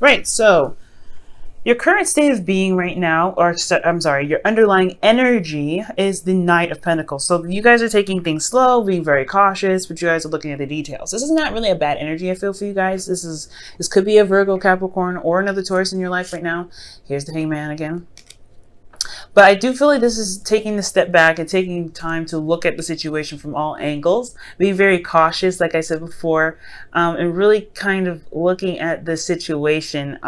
Right, so your current state of being right now, or I'm sorry, your underlying energy is the Knight of Pentacles. So you guys are taking things slow, being very cautious, but you guys are looking at the details. This is not really a bad energy, I feel, for you guys. This could be a Virgo, Capricorn, or another Taurus in your life right now. Here's the Hangman again. But I do feel like this is taking a step back and taking time to look at the situation from all angles. Be very cautious, like I said before, and really kind of looking at the situation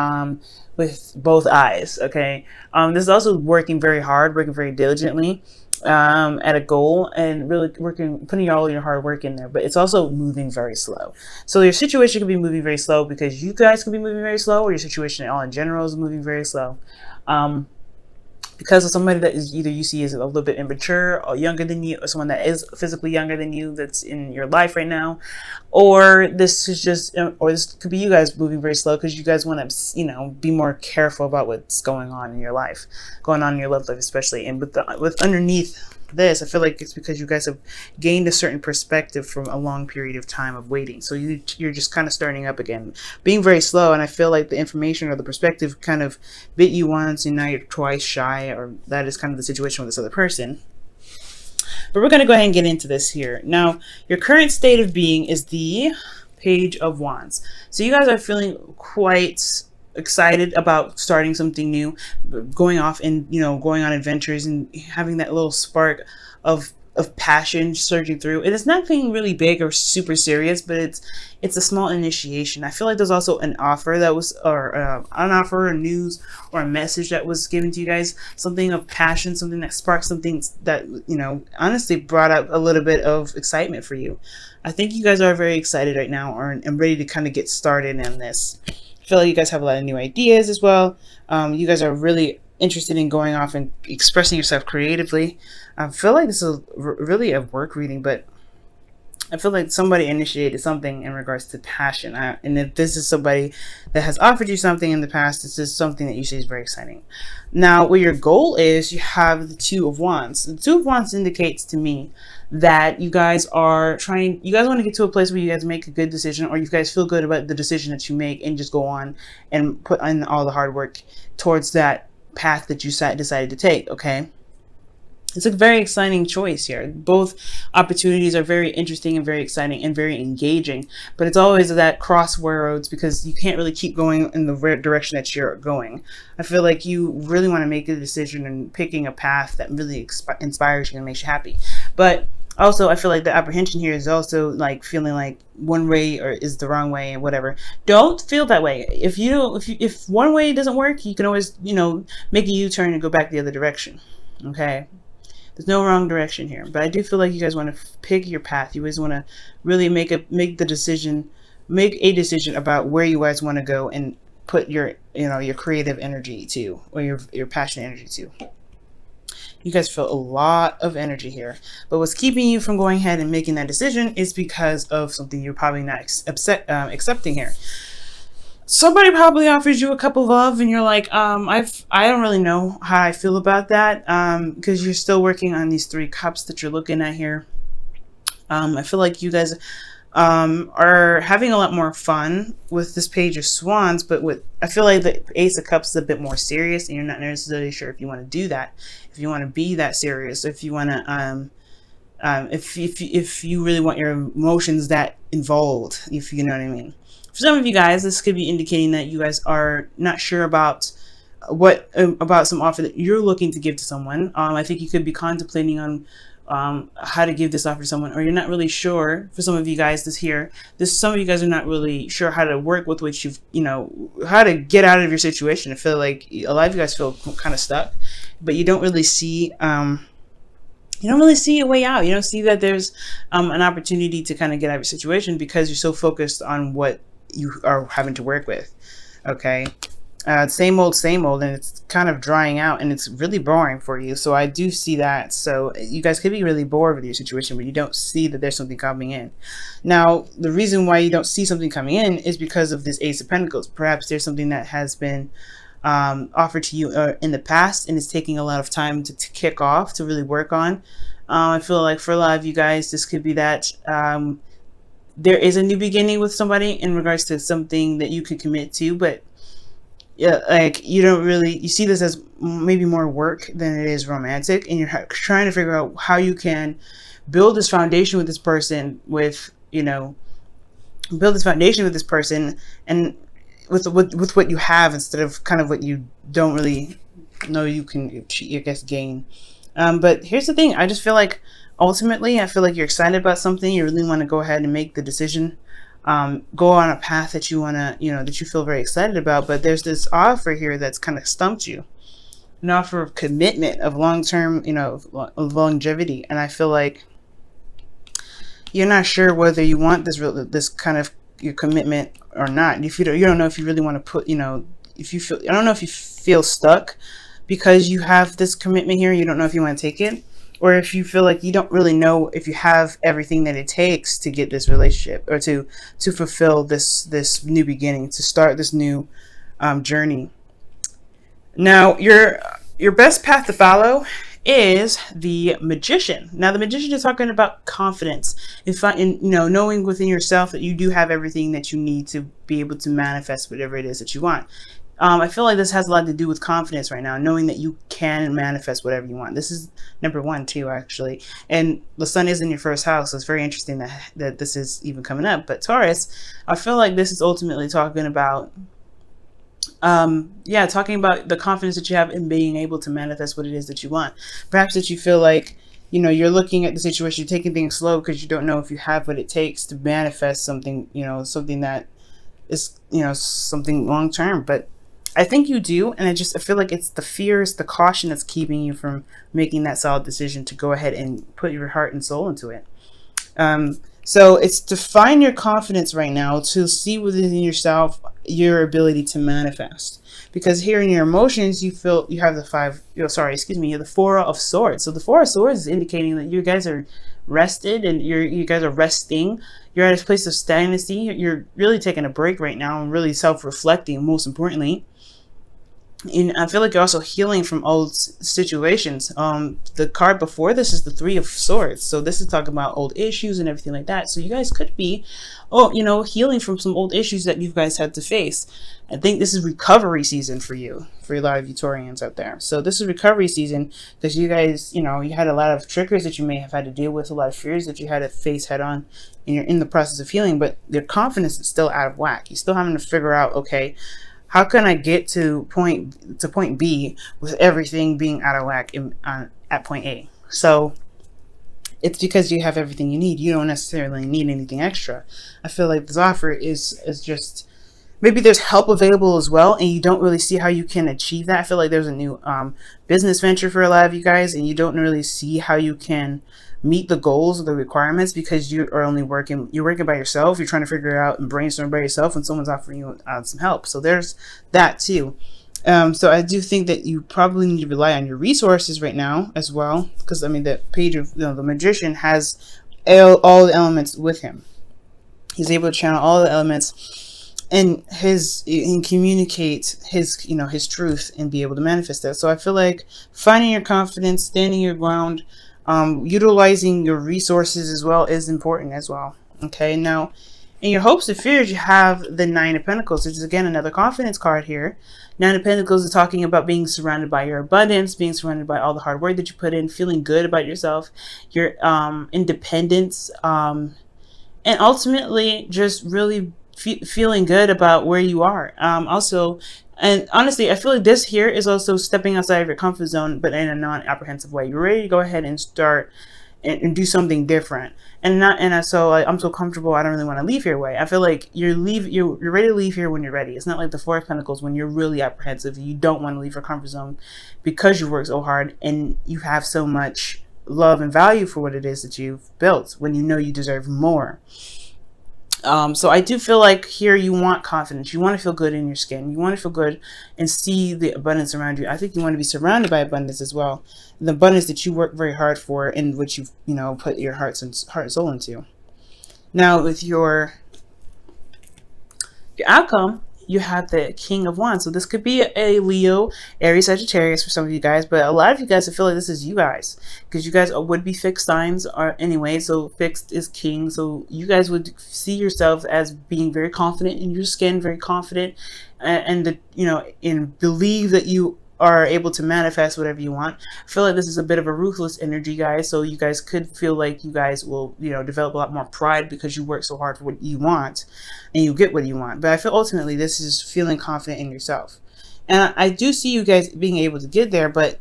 with both eyes, okay? This is also working very hard, working very diligently at a goal, and really putting all your hard work in there. But it's also moving very slow. So your situation could be moving very slow because you guys could be moving very slow, or your situation all in general is moving very slow. Because of somebody that is either you see as a little bit immature or younger than you, or someone that is physically younger than you that's in your life right now, or this is just, or this could be you guys moving very slow because you guys want to, you know, be more careful about what's going on in your life, going on in your love life especially. And with underneath this, I feel like it's because you guys have gained a certain perspective from a long period of time of waiting. So you're just kind of starting up again, being very slow. And I feel like the information or the perspective kind of bit you once and now you're twice shy, or that is kind of the situation with this other person. But we're going to go ahead and get into this here. Now, your current state of being is the Page of Wands. So you guys are feeling quite excited about starting something new, going off and, you know, going on adventures and having that little spark of passion surging through. It is nothing really big or super serious, but it's a small initiation. I feel like there's also an offer that was, or an offer, a news, or a message that was given to you guys, something of passion, something that sparked something that, you know, honestly brought up a little bit of excitement for you. I think you guys are very excited right now, and ready to kind of get started in this. I feel like you guys have a lot of new ideas as well. You guys are really interested in going off and expressing yourself creatively. I feel like this is really a work reading, but I feel like somebody initiated something in regards to passion. And if this is somebody that has offered you something in the past, this is something that you see is very exciting. Now, what your goal is, you have the Two of Wands. The Two of Wands indicates to me that you guys want to get to a place where you guys make a good decision, or you guys feel good about the decision that you make and just go on and put in all the hard work towards that path that you decided to take, okay? It's a very exciting choice here. Both opportunities are very interesting and very exciting and very engaging, but it's always that crossroads because you can't really keep going in the direction that you're going. I feel like you really want to make a decision and picking a path that really inspires you and makes you happy. But also, I feel like the apprehension here is also like feeling like one way or is the wrong way and whatever. Don't feel that way. If one way doesn't work, you can always, you know, make a U-turn and go back the other direction. Okay. There's no wrong direction here, but I do feel like you guys want to pick your path. You always want to really make a decision about where you guys want to go and put your, you know, your creative energy to, or your passionate energy to. You guys feel a lot of energy here, but what's keeping you from going ahead and making that decision is because of something you're probably not accepting here. Somebody probably offers you a cup of love and you're like, I don't really know how I feel about that, because you're still working on these 3 cups that you're looking at here. I feel like you guys are having a lot more fun with this Page of Wands, but I feel like the Ace of Cups is a bit more serious, and you're not necessarily sure if you want to do that, if you want to be that serious, if you want to, if you really want your emotions that involved, if you know what I mean. For some of you guys, this could be indicating that you guys are not sure about about some offer that you're looking to give to someone. I think you could be contemplating on how to give this offer to someone, or you're not really sure. For some of you guys some of you guys are not really sure how to work with what how to get out of your situation. I feel like a lot of you guys feel kind of stuck, but you don't really see a way out. You don't see that there's an opportunity to kind of get out of your situation because you're so focused on what you are having to work with. Okay. Same old, and it's kind of drying out and it's really boring for you. So I do see that. So you guys could be really bored with your situation, but you don't see that there's something coming in. Now, the reason why you don't see something coming in is because of this Ace of Pentacles. Perhaps there's something that has been offered to you in the past and it's taking a lot of time to kick off, to really work on. I feel like for a lot of you guys, this could be that there is a new beginning with somebody in regards to something that you can commit to, but yeah, like you don't really, you see this as maybe more work than it is romantic, and you're trying to figure out how you can build this foundation with this person, with, you know, build this foundation with this person, and with what you have, instead of kind of what you don't really know you can, I guess, gain. But here's the thing, I just feel like ultimately, I feel like you're excited about something, you really want to go ahead and make the decision, go on a path that you want to, you know, that you feel very excited about. But there's this offer here that's kind of stumped you, an offer of commitment, of long-term, you know, of longevity. And I feel like you're not sure whether you want this kind of your commitment or not. If you don't know if you really want to put, you know, if you feel, I don't know if you feel stuck because you have this commitment here, you don't know if you want to take it, or if you feel like you don't really know if you have everything that it takes to get this relationship, or to fulfill this new beginning, to start this new journey. Now, your best path to follow is the magician. Now, the magician is talking about confidence, in you know, knowing within yourself that you do have everything that you need to be able to manifest whatever it is that you want. I feel like this has a lot to do with confidence right now, knowing that you can manifest whatever you want. This is number one too, actually. And the sun is in your first house, so it's very interesting that this is even coming up. But Taurus, I feel like this is ultimately talking about, yeah, talking about the confidence that you have in being able to manifest what it is that you want. Perhaps that you feel like, you know, you're looking at the situation, you're taking things slow because you don't know if you have what it takes to manifest something, you know, something that is, you know, something long term. But I think you do, and I feel like it's the fears, the caution that's keeping you from making that solid decision to go ahead and put your heart and soul into it. So it's to find your confidence right now, to see within yourself your ability to manifest. Because here in your emotions, you feel you have the five, you have the Four of Swords. So the Four of Swords is indicating that you guys are rested, and you guys are resting. You're at a place of stagnancy. You're really taking a break right now, and really self-reflecting, most importantly. And I feel like you're also healing from old situations. The card before this is the Three of Swords. So this is talking about old issues and everything like that. So you guys could be, you know, healing from some old issues that you guys had to face. I think this is recovery season for you, for a lot of Utaurians out there. So this is recovery season because you guys, you know, you had a lot of triggers that you may have had to deal with, a lot of fears that you had to face head on, and you're in the process of healing, but your confidence is still out of whack. You're still having to figure out, okay, how can I get to point B with everything being out of whack at point A? So it's because you have everything you need. You don't necessarily need anything extra. I feel like this offer is just, maybe there's help available as well, and you don't really see how you can achieve that. I feel like there's a new business venture for a lot of you guys, and you don't really see how you can meet the goals or the requirements because you are only working, you're working by yourself. You're trying to figure it out and brainstorm by yourself when someone's offering you some help. So there's that too. So I do think that you probably need to rely on your resources right now as well, because I mean the page of, you know, the magician has all the elements with him. He's able to channel all the elements and communicate his, you know, his truth and be able to manifest that. So I feel like finding your confidence, standing your ground, utilizing your resources as well is important as well. Okay, now in your hopes and fears, you have the Nine of Pentacles, which is again another confidence card here. Nine of Pentacles is talking about being surrounded by your abundance, being surrounded by all the hard work that you put in, feeling good about yourself, your independence, and ultimately just really feeling good about where you are. Also, and honestly, I feel like this here is also stepping outside of your comfort zone, but in a non-apprehensive way. You're ready to go ahead and start and do something different, so like, I'm so comfortable, I don't really want to leave here way. I feel like you're ready to leave here when you're ready. It's not like the Four of Pentacles when you're really apprehensive. You don't want to leave your comfort zone because you work so hard and you have so much love and value for what it is that you've built, when you know you deserve more. So I do feel like here you want confidence. You want to feel good in your skin. You want to feel good and see the abundance around you. I think you want to be surrounded by abundance as well. The abundance that you work very hard for and which you've, you know, put your heart and soul into. Now with your outcome, you have the King of Wands. So this could be a Leo, Aries, Sagittarius for some of you guys, but a lot of you guys, I feel like this is you guys, because you guys would be fixed signs are anyway. So fixed is king. So you guys would see yourselves as being very confident in your skin, very confident, and you know, and believe that you are able to manifest whatever you want. I feel like this is a bit of a ruthless energy, guys. So you guys could feel like you guys will, you know, develop a lot more pride because you work so hard for what you want and you get what you want. But I feel ultimately this is feeling confident in yourself. And I do see you guys being able to get there, but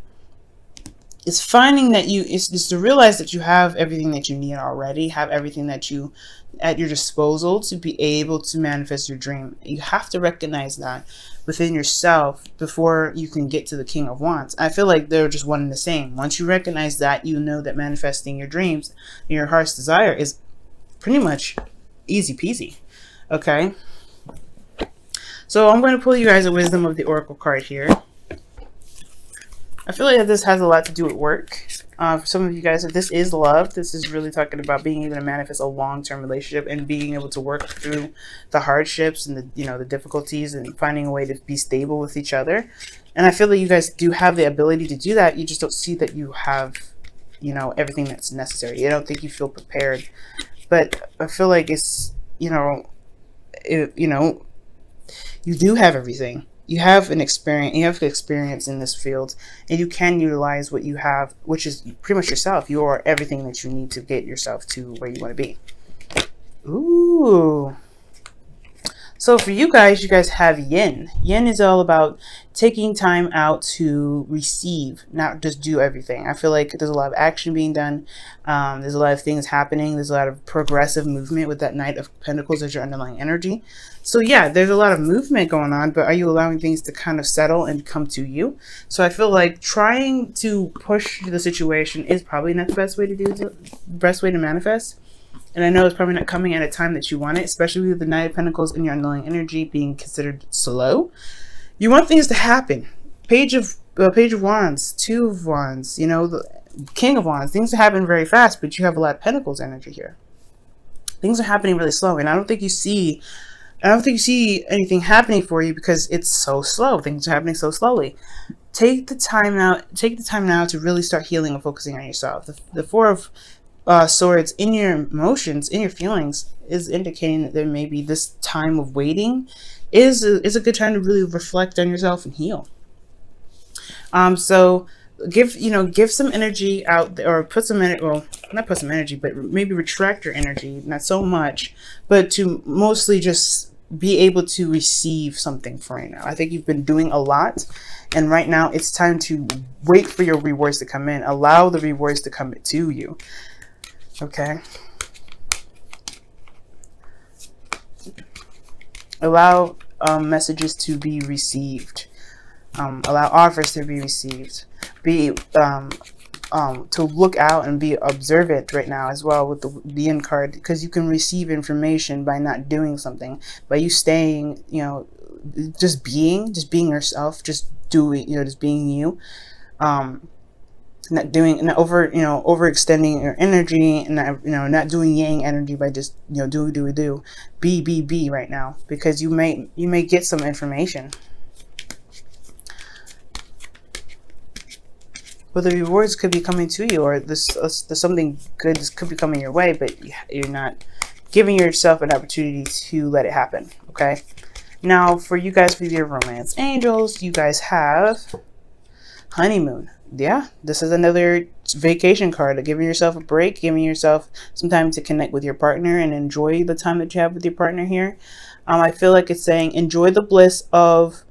it's finding that it's just to realize that you have everything that you need already, have everything that you at your disposal to be able to manifest your dream. You have to recognize that within yourself before you can get to the King of Wands. I feel like they're just one and the same. Once you recognize that, you know that manifesting your dreams and your heart's desire is pretty much easy peasy. Okay, so I'm going to pull you guys a Wisdom of the Oracle card here. I feel like this has a lot to do with work. For some of you guys, if this is love, this is really talking about being able to manifest a long-term relationship and being able to work through the hardships and the, you know, the difficulties and finding a way to be stable with each other. And I feel that you guys do have the ability to do that. You just don't see that you have, you know, everything that's necessary. I don't think you feel prepared. But I feel like it's, you know, you do have everything. You have an experience. You have experience in this field, and you can utilize what you have, which is pretty much yourself. You are everything that you need to get yourself to where you want to be. Ooh. So for you guys have yin. Yin is all about taking time out to receive, not just do everything. I feel like there's a lot of action being done. There's a lot of things happening. There's a lot of progressive movement with that Knight of Pentacles as your underlying energy. So yeah, there's a lot of movement going on, but are you allowing things to kind of settle and come to you? So I feel like trying to push the situation is probably not the best way to do the best way to manifest. And I know it's probably not coming at a time that you want it, especially with the Knight of Pentacles and your underlying energy being considered slow. You want things to happen. Page of Wands, Two of Wands, you know, the King of Wands. Things happen very fast, but you have a lot of Pentacles energy here. Things are happening really slow, and I don't think you see anything happening for you because it's so slow. Things are happening so slowly. Take the time now to really start healing and focusing on yourself. The Four of Swords in your emotions, in your feelings, is indicating that there may be this time of waiting is a good time to really reflect on yourself and heal. So give some energy out there, or put some energy, well, not put some energy, but maybe retract your energy, not so much, but to mostly just be able to receive something for right now. I think you've been doing a lot, and right now it's time to wait for your rewards to come in. Allow the rewards to come to you. Okay. Allow messages to be received. Allow offers to be received. Be to look out and be observant right now as well with the Yin card, because you can receive information by not doing something, by you staying, you know, just being yourself, just doing, you know, just being you. Not overextending your energy, and not doing yang energy by just, you know, do be right now, because you may get some information. Well, the rewards could be coming to you, or there's something good that could be coming your way, but you're not giving yourself an opportunity to let it happen. Okay. Now, for you guys with your romance angels, you guys have honeymoon. Yeah, this is another vacation card, giving yourself a break, giving yourself some time to connect with your partner and enjoy the time that you have with your partner here. I feel like it's saying enjoy the bliss of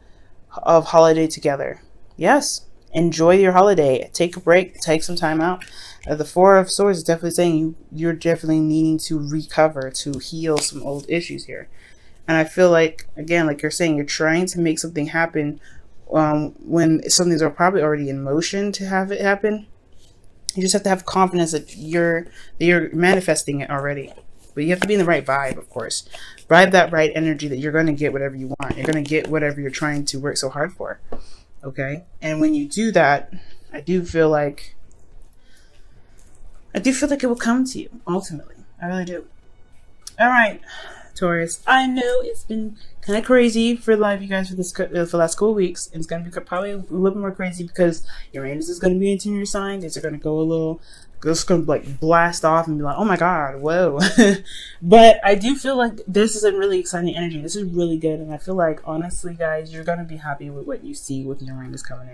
holiday together. Yes, enjoy your holiday. Take a break, take some time out. The Four of Swords is definitely saying you're definitely needing to recover, to heal some old issues here. And I feel like, again, like you're saying, you're trying to make something happen when something's probably already in motion to have it happen. You just have to have confidence that you're manifesting it already. But you have to be in the right vibe, of course. Vibe that right energy that you're going to get whatever you want. You're going to get whatever you're trying to work so hard for. Okay? And when you do that, I do feel like it will come to you, ultimately. I really do. All right. Taurus, I know it's been kind of crazy for a lot of you guys for the last couple of weeks. And it's going to be probably a little bit more crazy because Uranus is going to be into your sign. It's going to go a little, it's going to like blast off and be like, oh my god, whoa. But I do feel like this is a really exciting energy. This is really good. And I feel like, honestly, guys, you're going to be happy with what you see with Uranus coming in.